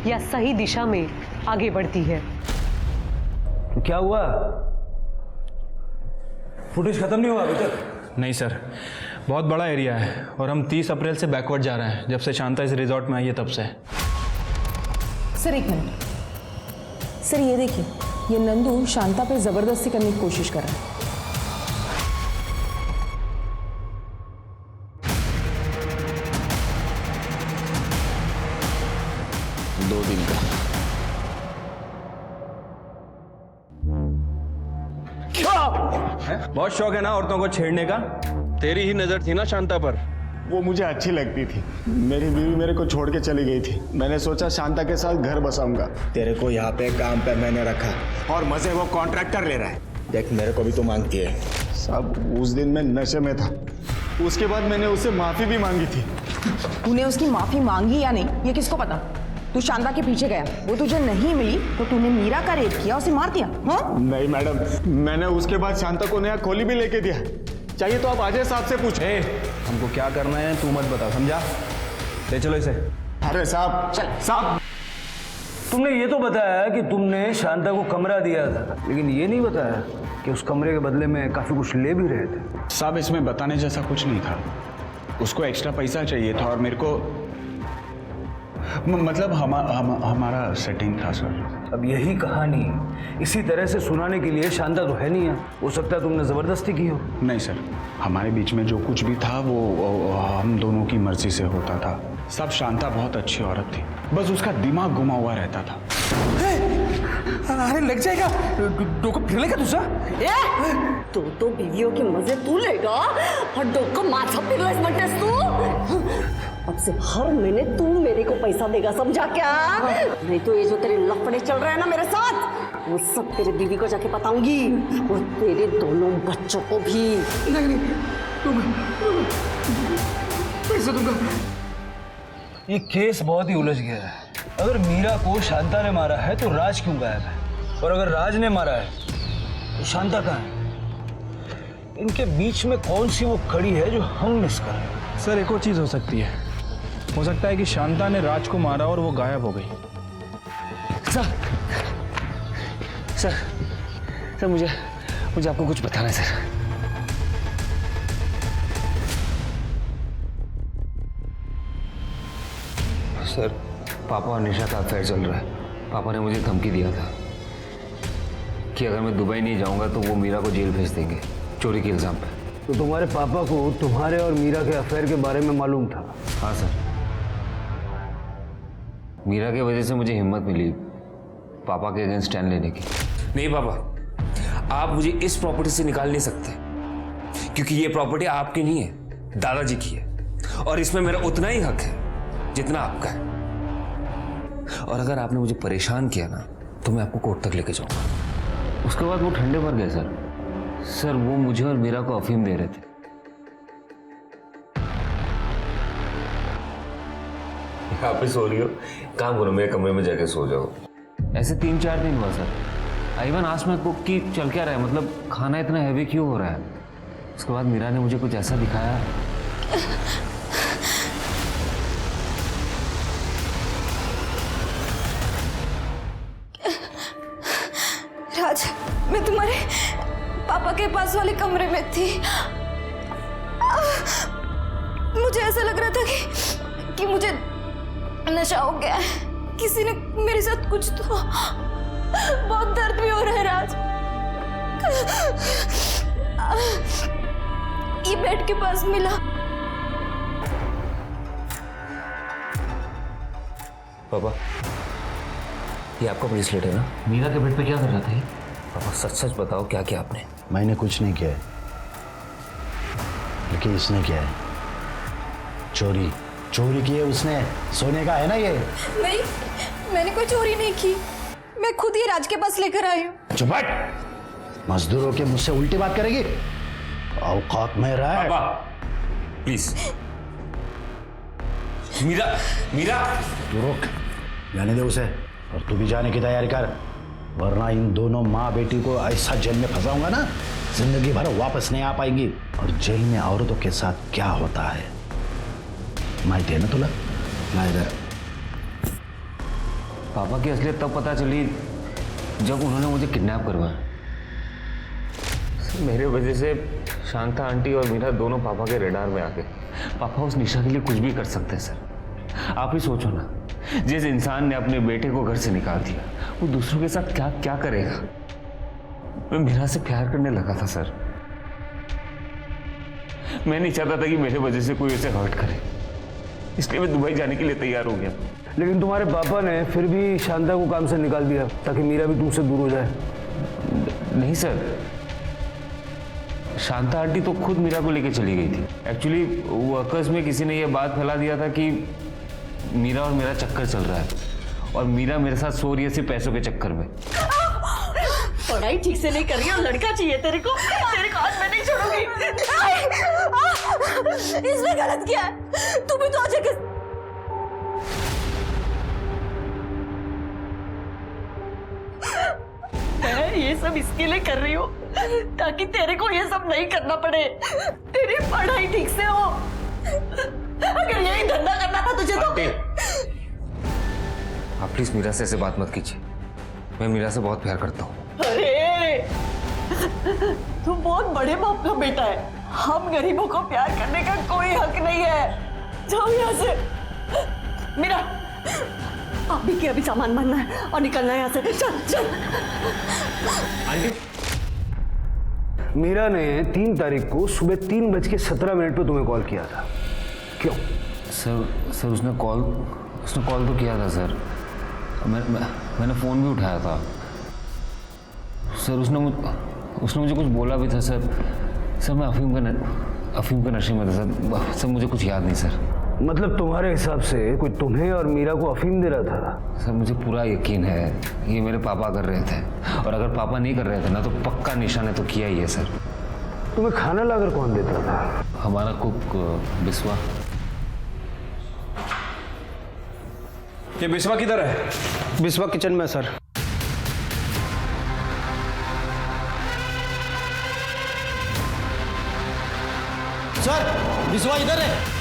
C: या सही दिशा में आगे बढ़ती है।
J: तो क्या हुआ? फुटेज खत्म नहीं हुआ अभी तक?
K: नहीं सर, बहुत बड़ा एरिया है और हम 30 अप्रैल से बैकवर्ड जा रहे हैं, जब से शांता इस रिजॉर्ट में आई है तब से।
L: Sir 1 minute. सर ये देखिए, ये नंदू शांता पे जबरदस्ती करने की कोशिश कर रहा है।
K: बहुत शौक है ना औरतों को छेड़ने का? तेरी ही नजर थी ना शांता पर।
A: वो मुझे अच्छी लगती थी। मेरी बीवी मेरे को छोड़ के चली गई थी। मैंने सोचा शांता के साथ घर बसाऊंगा। तेरे को यहाँ पे काम पे मैंने रखा और मजे वो कॉन्ट्रैक्टर ले रहा है। देख मेरे को भी तो मांगती है। सब उस दिन मैं नशे में था। उसके बाद मैंने उससे माफी भी मांगी थी।
L: तूने उसकी माफी मांगी या नहीं ये किसको पता? तू शांता के पीछे गया, वो तुझे नहीं मिली तो तूने मीरा का रेप किया, उसे मार दिया। हाँ?
A: नहीं मैडम, मैंने उसके बाद शांता को नया खोली भी लेके दिया। चाहिए तो आप अजय साहब से पूछे।
K: हमको क्या करना है तू मत बता, समझा? ले चलो इसे।
A: अरे साहब साहब,
J: तुमने ये तो बताया कि तुमने शांता को कमरा दिया था, लेकिन ये नहीं बताया कि उस कमरे के बदले में काफी कुछ ले भी रहे थे।
M: साहब इसमें बताने जैसा कुछ नहीं था। उसको एक्स्ट्रा पैसा चाहिए था और मेरे को मतलब हमारा सेटिंग था सर।
J: अब यही कहानी इसी तरह से सुनाने के लिए शांता तो है नहीं है। हो सकता है तुमने जबरदस्ती की हो।
M: नहीं सर, हमारे बीच में जो कुछ भी था वो हम दोनों की मर्जी से होता था। सब शांता बहुत अच्छी औरत थी, बस उसका दिमाग घुमा हुआ रहता था।
J: अरे लग जाएगा, डोका फिर लेगा दूसरा।
B: तो बीवियों के मजे तू लेगा और डोका माझा फिरलास म्हणतेस तू? अब से हर महीने तू मेरे को पैसा देगा, समझा क्या? नहीं तो ये जो तेरे लफड़े चल रहे हैं ना मेरे साथ, वो सब तेरे बीवी को जाके बताऊंगी और तेरे दोनों बच्चों को भी।
K: नहीं पैसे दूंगा।
J: ये केस बहुत ही उलझ गया है। अगर मीरा को शांता ने मारा है तो राज क्यों गायब है, और अगर राज ने मारा है तो शांता कहाँ है? इनके बीच में कौन सी वो कड़ी है जो हम मिस कर रहे हैं?
K: सर एक और चीज़ हो सकती है, हो सकता है कि शांता ने राज को मारा और वो गायब हो गई।
F: सर मुझे आपको कुछ बताना है सर। सर पापा और निशा का अफेयर चल रहा है। पापा ने मुझे धमकी दिया था कि अगर मैं दुबई नहीं जाऊंगा तो वो मीरा को जेल भेज देंगे चोरी के इल्जाम पे।
J: तो तुम्हारे पापा को तुम्हारे और मीरा के अफेयर के बारे में मालूम था?
F: हाँ सर, मीरा की वजह से मुझे हिम्मत मिली पापा के अगेंस्ट स्टैंड लेने की। नहीं पापा, आप मुझे इस प्रॉपर्टी से निकाल नहीं सकते, क्योंकि ये प्रॉपर्टी आपकी नहीं है, दादाजी की है, और इसमें मेरा उतना ही हक है जितना आपका है। और अगर आपने मुझे परेशान किया ना तो मैं आपको कोर्ट तक लेके जाऊंगा। उसके बाद वो ठंडे मर गए सर, वो मुझे और मीरा को अफीम दे रहे थे। आप भी सो रही हो, काम करो मेरे कमरे में जाके सो जाओ। ऐसे 3-4 दिन हुआ sir. Ivan asked my cook कि चल क्या रहा है, मतलब खाना इतना हैवी क्यों हो रहा है। उसके बाद मीरा ने मुझे कुछ ऐसा दिखाया।
E: राज, मैं तुम्हारे पापा के पास वाले कमरे में थी। मुझे ऐसा लग रहा था कि मुझे नशा हो गया है, किसी ने मेरे साथ कुछ तो। बहुत दर्द भी हो रहा है राज। ये बेड के पास मिला।
F: पापा ये आपका ब्रेसलेट है ना? मीरा के बेड पे क्या कर रहा था ये? पापा सच सच बताओ क्या किया आपने?
G: मैंने कुछ नहीं किया है, लेकिन इसने किया है। चोरी की है उसने। सोने का है ना ये?
E: नहीं, मैंने कोई चोरी नहीं की। मैं खुद ही राज के पास लेकर आई हूँ।
G: चुप हट। मजदूरों के मुझसे उल्टी बात करेगी? औकात में रहा है।
F: पापा प्लीज। मीरा
G: तू रुक, जाने दे उसे। और तू भी जाने की तैयारी कर, वरना इन दोनों माँ बेटी को ऐसा जेल में फंसाऊंगा ना, जिंदगी भर वापस नहीं आ पाएंगी। और जेल में औरतों के साथ क्या होता है माहिती है ना तुला? ना इधर।
F: पापा की असलियत तब पता चली जब उन्होंने मुझे किडनैप करवाया। मेरे वजह से शांता आंटी और मीरा दोनों पापा के रेडार में आ गए। पापा उस निशा के लिए कुछ भी कर सकते हैं सर। आप ही सोचो ना, जिस इंसान ने अपने बेटे को घर से निकाल दिया, वो दूसरों के साथ क्या क्या करेगा। मैं मीरा से प्यार करने लगा था सर। मैं नहीं चाहता था कि मेरे वजह से कोई उसे हर्ट करे, इसलिए मैं दुबई जाने के लिए तैयार हो गया।
J: लेकिन तुम्हारे पापा ने फिर भी शांता को काम से निकाल दिया ताकि मीरा भी तुमसे दूर हो जाए।
F: नहीं सर, शांता आंटी तो खुद मीरा को लेके चली गई थी। एक्चुअली वर्कर्स में किसी ने यह बात फैला दिया था कि मीरा और मेरा चक्कर चल रहा है, और मीरा मेरे साथ सो रही है सिर्फ पैसों के चक्कर में।
B: पढ़ाई ठीक से नहीं कर रही और लड़का चाहिए तेरे को आज मैं नहीं छोड़ूंगी।
E: इसने गलत किया है। तू भी तो आज
B: मैं ये सब इसके लिए कर रही हूँ ताकि तेरे को ये सब नहीं करना पड़े, तेरी पढ़ाई ठीक से हो। अगर यही धंधा करना था तुझे तो।
F: आप प्लीज मीरा से ऐसे बात मत कीजिए, मैं मीरा से बहुत प्यार करता हूँ।
B: अरे तू बहुत बड़े बाप का बेटा है, हम गरीबों को प्यार करने का कोई हक नहीं है। जाओ यहाँ से। मीरा आप भी अभी सामान भरना है और निकलना है यहाँ से। चल चल।
F: आंटी,
J: मीरा ने 3 तारीख को सुबह 3:17 पे तुम्हें कॉल किया था, क्यों?
F: सर उसने कॉल तो किया था सर। मैंने फ़ोन भी उठाया था सर। उसने मुझे कुछ बोला भी था सर। मैं अफीम का नशे में था सर। मुझे कुछ याद नहीं सर।
J: मतलब तुम्हारे हिसाब से कोई तुम्हें और मीरा को अफीम दे रहा था?
F: सर मुझे पूरा यकीन है ये मेरे पापा कर रहे थे, और अगर पापा नहीं कर रहे थे ना तो पक्का निशा ने तो किया ही है सर।
J: तुम्हें खाना लाकर कौन देता था?
F: हमारा कुक बिस्वा।
K: ये बिस्वा किधर है?
I: बिस्वा किचन में सर।
A: सर बिस्वा इधर है।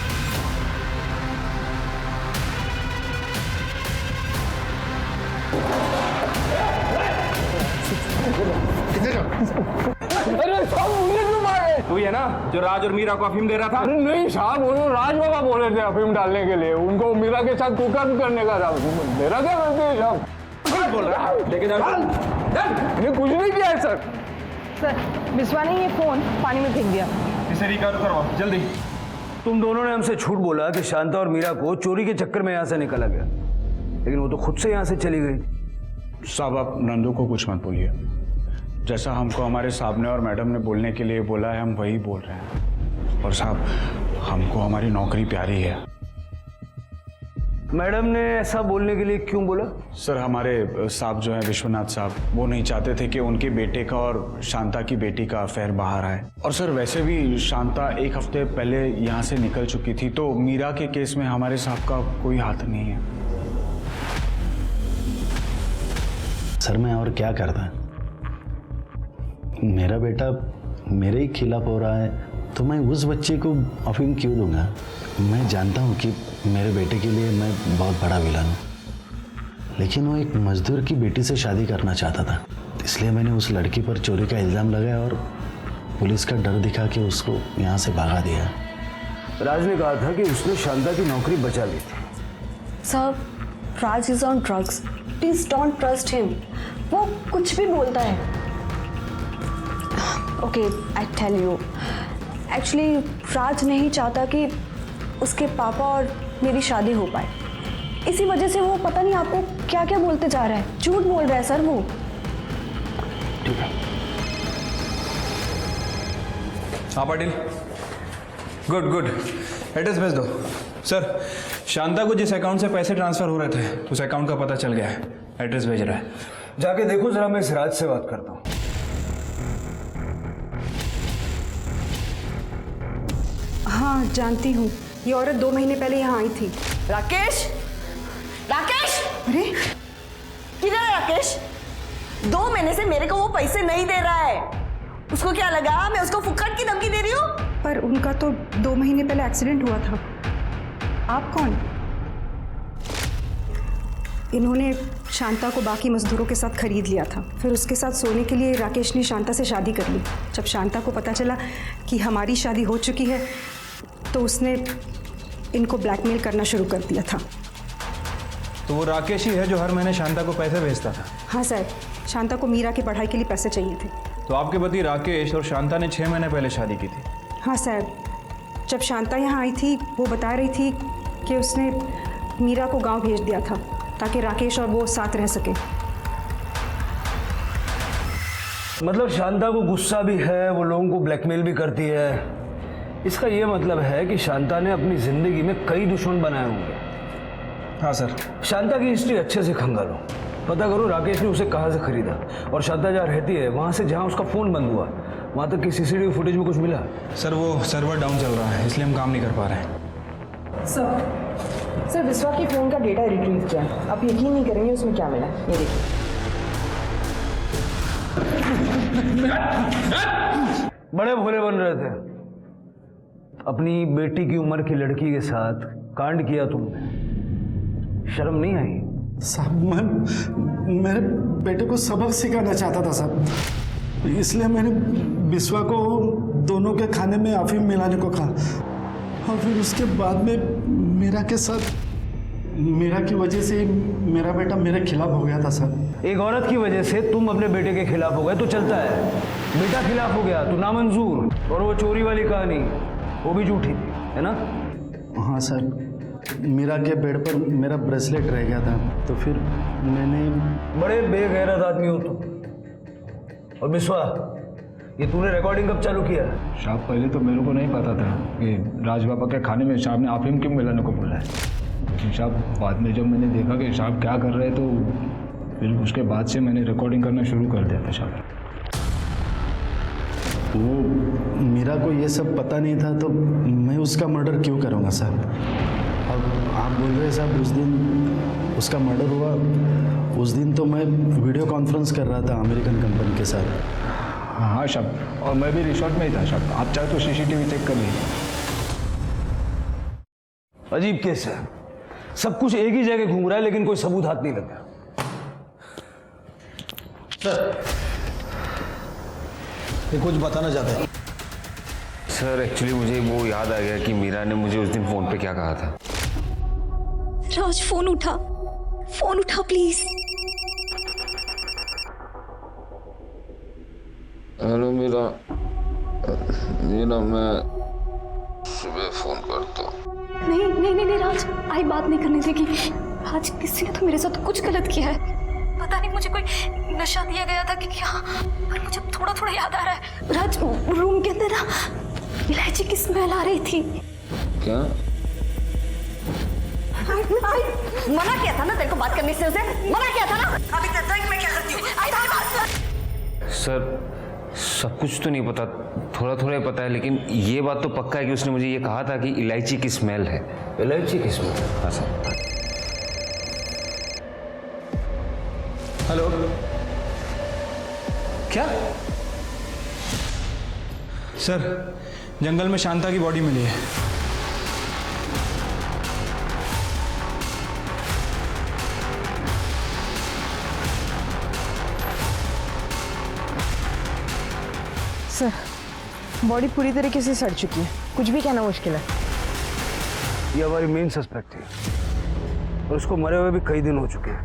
K: तू ही है ना जो राज और मीरा को अफीम दे रहा था?
J: नहीं साहब, वो राज बाबा बोले थे अफीम डालने के लिए, उनको मीरा के साथ कुकर करने का था। मेरा क्या गलती है साहब?
K: कौन बोल रहा है? लेके जाओ।
J: मैंने कुछ नहीं किया है सर।
L: सर बिस्वा ने ये फ़ोन पानी में फेंक दिया।
K: इसे रिकवर करवाओ जल्दी।
J: तुम दोनों ने हमसे झूठ बोला कि शांता और मीरा को चोरी के चक्कर में यहाँ से निकाला गया, लेकिन वो तो खुद से यहाँ से चली गई।
M: साहब आप नंदू को कुछ मत बोलिए। जैसा हमको हमारे साहब ने और मैडम ने बोलने के लिए बोला है हम वही बोल रहे हैं। और साहब हमको हमारी नौकरी प्यारी है।
J: मैडम ने ऐसा बोलने के लिए क्यों बोला?
M: सर हमारे साहब जो है विश्वनाथ साहब, वो नहीं चाहते थे कि उनके बेटे का और शांता की बेटी का अफेयर बाहर आए। और सर वैसे भी शांता 1 हफ्ते पहले यहाँ से निकल चुकी थी, तो मीरा के केस में हमारे साहब का कोई हाथ नहीं है।
G: सर मैं और क्या करता? मेरा बेटा मेरे ही खिलाफ हो रहा है तो मैं उस बच्चे को अफीम क्यों दूंगा? मैं जानता हूँ कि मेरे बेटे के लिए मैं बहुत बड़ा विलन हूँ, लेकिन वो एक मजदूर की बेटी से शादी करना चाहता था, इसलिए मैंने उस लड़की पर चोरी का इल्ज़ाम लगाया और पुलिस का डर दिखा के उसको यहाँ से भगा दिया।
J: राज ने कहा था कि उसने शांता की नौकरी बचा ली थी।
H: Sir, Raj is on drugs, please don't trust him. वो कुछ भी बोलता है। Okay I tell you, actually Raj नहीं चाहता कि उसके पापा और मेरी शादी हो पाए, इसी वजह से वो पता नहीं आपको क्या क्या बोलते जा रहा है, झूठ बोल रहा है सर वो।
J: ठीक है।
K: हाँ पाटिल, गुड गुड, एड्रेस भेज दो। सर शांता को जिस अकाउंट से पैसे ट्रांसफर हो रहे थे उस अकाउंट का पता चल गया है, एड्रेस भेज रहा है।
J: जाके देखो जरा, मैं इस राज से बात करता हूँ।
L: हाँ जानती हूँ, ये औरत 2 महीने पहले यहाँ आई थी।
B: राकेश, राकेश,
L: अरे
B: किधर है राकेश? 2 महीने से मेरे को वो पैसे नहीं दे रहा है। उसको क्या लगा मैं उसको फुक्कट की धमकी दे रही हूँ?
L: पर उनका तो 2 महीने पहले एक्सीडेंट हुआ था। आप कौन? इन्होंने शांता को बाकी मजदूरों के साथ खरीद लिया था, फिर उसके साथ सोने के लिए राकेश ने शांता से शादी कर ली। जब शांता को पता चला कि हमारी शादी हो चुकी है तो उसने इनको ब्लैकमेल करना शुरू कर दिया था।
K: तो वो राकेश ही है जो हर महीने शांता को पैसे भेजता था?
L: हाँ सर, शांता को मीरा की पढ़ाई के लिए पैसे चाहिए थे।
K: तो आपके पति राकेश और शांता ने 6 महीने पहले शादी की थी?
L: हाँ सर, जब शांता यहाँ आई थी वो बता रही थी कि उसने मीरा को गांव भेज दिया था ताकि राकेश और वो साथ रह सके।
J: मतलब शांता को गुस्सा भी है, वो लोगों को ब्लैकमेल भी करती है। इसका ये मतलब है कि शांता ने अपनी जिंदगी में कई दुश्मन बनाए होंगे।
K: हाँ सर।
J: शांता की हिस्ट्री अच्छे से खंगालो, पता करो राकेश ने उसे कहाँ से खरीदा, और शांता जहाँ रहती है वहाँ से जहाँ उसका फ़ोन बंद हुआ वहाँ तक की सीसीटीवी फुटेज में कुछ मिला?
K: सर वो सर्वर डाउन चल रहा है इसलिए हम काम नहीं कर पा रहे हैं।
L: सर विश्वा के फ़ोन का डेटा रिट्रीव किया, आप यकीन नहीं करेंगे उसमें क्या मिला। ये देखिए।
J: बड़े भोले बन रहे थे, अपनी बेटी की उम्र की लड़की के साथ कांड किया तुमने, शर्म नहीं आई?
I: साहब मैं मेरे बेटे को सबक सिखाना चाहता था साहब, इसलिए मैंने बिस्वा को दोनों के खाने में अफीम मिलाने को कहा, और फिर उसके बाद में मीरा के साथ, मीरा की वजह से मेरा बेटा मेरे खिलाफ हो गया था सर।
J: एक औरत की वजह से तुम अपने बेटे के खिलाफ हो गए तो चलता है, बेटा खिलाफ हो गया तो नामंजूर। और वो चोरी वाली कहानी वो भी झूठी थी, है ना?
G: हाँ सर, मीरा के बेड पर मेरा ब्रेसलेट रह गया था तो फिर मैंने।
J: बड़े बेगैरत आदमी हो तुम। और बिस्वा, ये तूने रिकॉर्डिंग कब चालू किया?
D: साहब पहले तो मेरे को नहीं पता था कि राज बाबा के खाने में साहब ने अफीम क्यों मिलाने को बोला है, लेकिन साहब बाद में जब मैंने देखा कि साहब क्या कर रहे हैं तो फिर उसके बाद से मैंने रिकॉर्डिंग करना शुरू कर दिया था साहब।
I: वो मीरा को ये सब पता नहीं था तो मैं उसका मर्डर क्यों करूँगा साहब? अब आप बोल रहे हैं साहब उस दिन उसका मर्डर हुआ, उस दिन तो मैं वीडियो कॉन्फ्रेंस कर रहा था अमेरिकन कंपनी के साथ।
D: हाँ साहब, और मैं भी रिसोर्ट में ही था साहब, आप चाहे तो सीसीटीवी चेक कर लीजिए।
J: अजीब केस है, सब कुछ एक ही जगह घूम रहा है लेकिन कोई सबूत हाथ नहीं लगा।
I: सर ये कुछ बताना चाहते हैं?
F: सर एक्चुअली मुझे वो याद आ गया कि मीरा ने मुझे उस दिन फोन पे क्या कहा था।
E: राज फोन उठा प्लीज।
F: हेलो मीरा, मैं सुबह फोन करता हूँ।
E: नहीं राज, आई बात नहीं करने देगी। राज किसी ने तो मेरे साथ कुछ गलत किया है, पता नहीं मुझे कोई नशा दिया गया था कि क्या, पर मुझे थोड़ा थोड़ा याद आ रहा है। राज रूम के अंदर ना इलायची की स्मेल आ रही थी।
F: क्या?
B: मना किया था ना तेरे को बात करने से, उसे मना किया था ना। अभी तक मैं क्या करती हूँ?
F: सर सब कुछ तो नहीं पता, थोड़ा थोड़ा ही पता है, लेकिन ये बात तो पक्का है कि उसने मुझे ये कहा था कि इलायची की स्मेल है।
J: इलायची की स्मेल?
F: हाँ सर।
K: हेलो, क्या? सर जंगल में शांता की बॉडी मिली है।
L: सर बॉडी पूरी तरीके से सड़ चुकी है, कुछ भी कहना मुश्किल है।
J: ये हमारी मेन सस्पेक्ट थी और उसको मरे हुए भी कई दिन हो चुके हैं।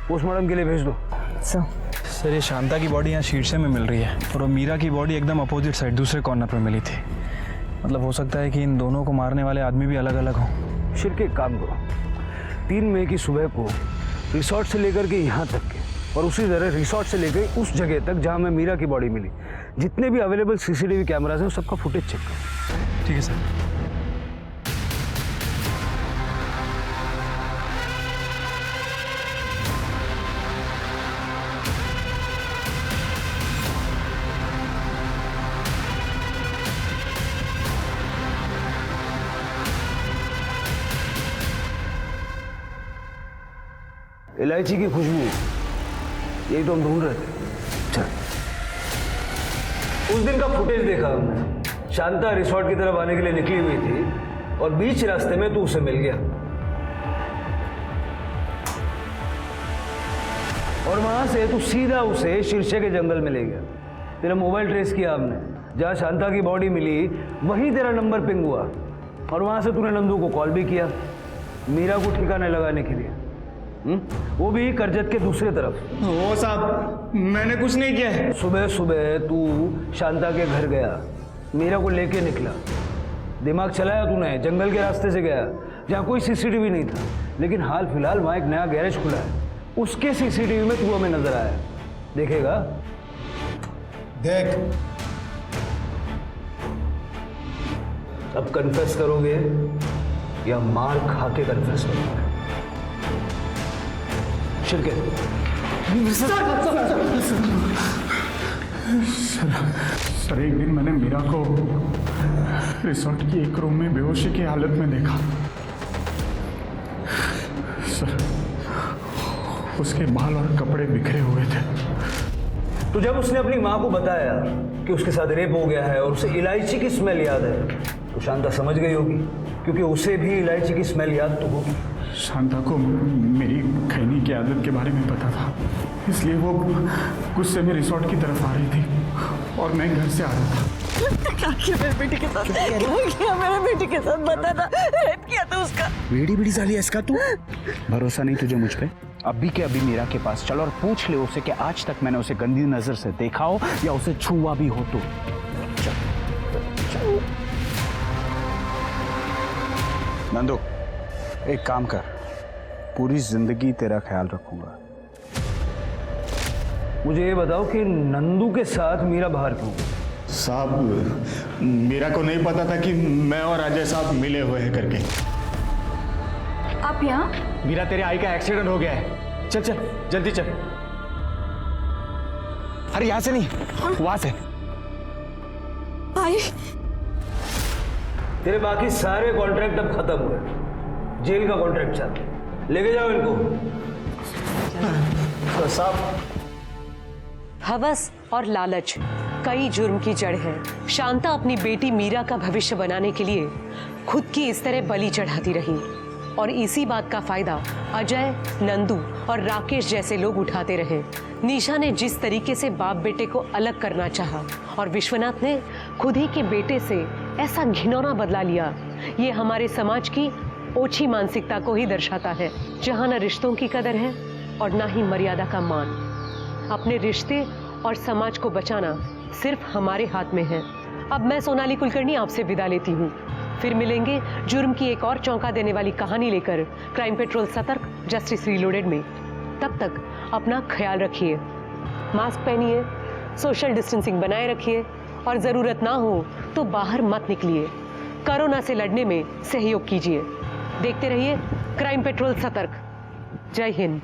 J: पोस्टमार्टम के लिए भेज दो।
K: सर ये शांता की बॉडी यहाँ शीर्षे में मिल रही है और वो मीरा की बॉडी एकदम अपोजिट साइड दूसरे कॉर्नर पर मिली थी। मतलब हो सकता है कि इन दोनों को मारने वाले आदमी भी अलग अलग हों।
J: शिरके एक काम करो, 3 मई की सुबह को रिसोर्ट से लेकर के यहाँ तक के और उसी तरह रिसोर्ट से लेकर उस जगह तक जहाँ में मीरा की बॉडी मिली, जितने भी अवेलेबल सीसीटीवी कैमराज हैं सबका फुटेज चेक करो।
K: ठीक है सर।
J: इलायची की खुशबू, यही तो हम ढूंढ रहे थे। चल, उस दिन का फुटेज देखा हमने। शांता रिसोर्ट की तरफ आने के लिए निकली हुई थी और बीच रास्ते में तू उसे मिल गया और वहां से तू सीधा उसे शीर्षे के जंगल में ले गया। तेरा मोबाइल ट्रेस किया हमने, जहां शांता की बॉडी मिली वहीं तेरा नंबर पिंग हुआ और वहां से तूने नंदू को कॉल भी किया मीरा को ठिकाने लगाने के लिए। वो भी करजत के दूसरे तरफ।
K: ओ साहब मैंने कुछ नहीं किया है।
J: सुबह सुबह तू शांता के घर गया, मीरा को लेके निकला, दिमाग चलाया तूने, जंगल के रास्ते से गया जहाँ कोई सीसीटीवी नहीं था, लेकिन हाल फिलहाल वहाँ एक नया गैरेज खुला है, उसके सीसीटीवी में तू हमें नजर आया। देखेगा?
I: देख,
J: अब कन्फेस करोगे या मार खा के कन्फेस करोगे?
M: सर एक दिन मैंने मीरा को रिसोर्ट की एक रूम में बेहोशी की हालत में देखा। सर उसके बाल और कपड़े बिखरे हुए थे।
J: तो जब उसने अपनी माँ को बताया कि उसके साथ रेप हो गया है और उसे इलायची की स्मेल याद है, तो शांता समझ गई होगी, क्योंकि उसे भी इलायची की स्मेल याद तो होगी।
M: शांता को मेरी खैनी की आदत के बारे में पता था, इसलिए वो गुस्से में रिसोर्ट की तरफ आ रही थी और मैं घर से आ रहा था।
B: क्या किया मेरे बेटी के साथ? क्या किया मेरे बेटी के साथ? बता ना, रेप किया था उसका।
M: बेड़ी साली इसका तू। भरोसा नहीं तुझे मुझ पे? अभी के अभी मीरा के पास चल और पूछ ले उसे कि आज तक मैंने उसे गंदी नजर से देखा हो या उसे छुआ भी हो तो। नंदू एक काम कर, पूरी जिंदगी तेरा ख्याल रखूंगा।
J: मुझे ये बताओ कि नंदू के साथ मीरा बाहर क्यों?
M: साहब मीरा को नहीं पता था कि मैं और अजय साहब मिले हुए हैं करके।
E: आप यहाँ?
A: मीरा, तेरे आई का एक्सीडेंट हो गया है, चल चल जल्दी चल। अरे यहाँ से नहीं, वहां से।
E: आई
J: तेरे बाकी सारे कॉन्ट्रैक्ट अब खत्म हुए, जेल का कॉन्ट्रैक्ट चल, लेके जाओ इनको।
A: तो साहब,
C: हवस और लालच कई जुर्म की जड़ है। शांता अपनी बेटी मीरा का भविष्य बनाने के लिए खुद की इस तरह बलि चढ़ाती रही और इसी बात का फायदा अजय, नंदू और राकेश जैसे लोग उठाते रहे। निशा ने जिस तरीके से बाप बेटे को अलग करना चाहा और विश्वनाथ ने खुद ही के बेटे से ऐसा घिनौना बदला लिया, ये हमारे समाज की ओछी मानसिकता को ही दर्शाता है, जहाँ न रिश्तों की कदर है और ना ही मर्यादा का मान। अपने रिश्ते और समाज को बचाना सिर्फ हमारे हाथ में है। अब मैं सोनाली कुलकर्णी आपसे विदा लेती हूँ। फिर मिलेंगे जुर्म की एक और चौंका देने वाली कहानी लेकर क्राइम पेट्रोल सतर्क जस्टिस रीलोडेड में। तब तक अपना ख्याल रखिए, मास्क पहनिए, सोशल डिस्टेंसिंग बनाए रखिए और ज़रूरत ना हो तो बाहर मत निकलिए। कोरोना से लड़ने में सहयोग कीजिए। देखते रहिए क्राइम पेट्रोल सतर्क। जय हिंद।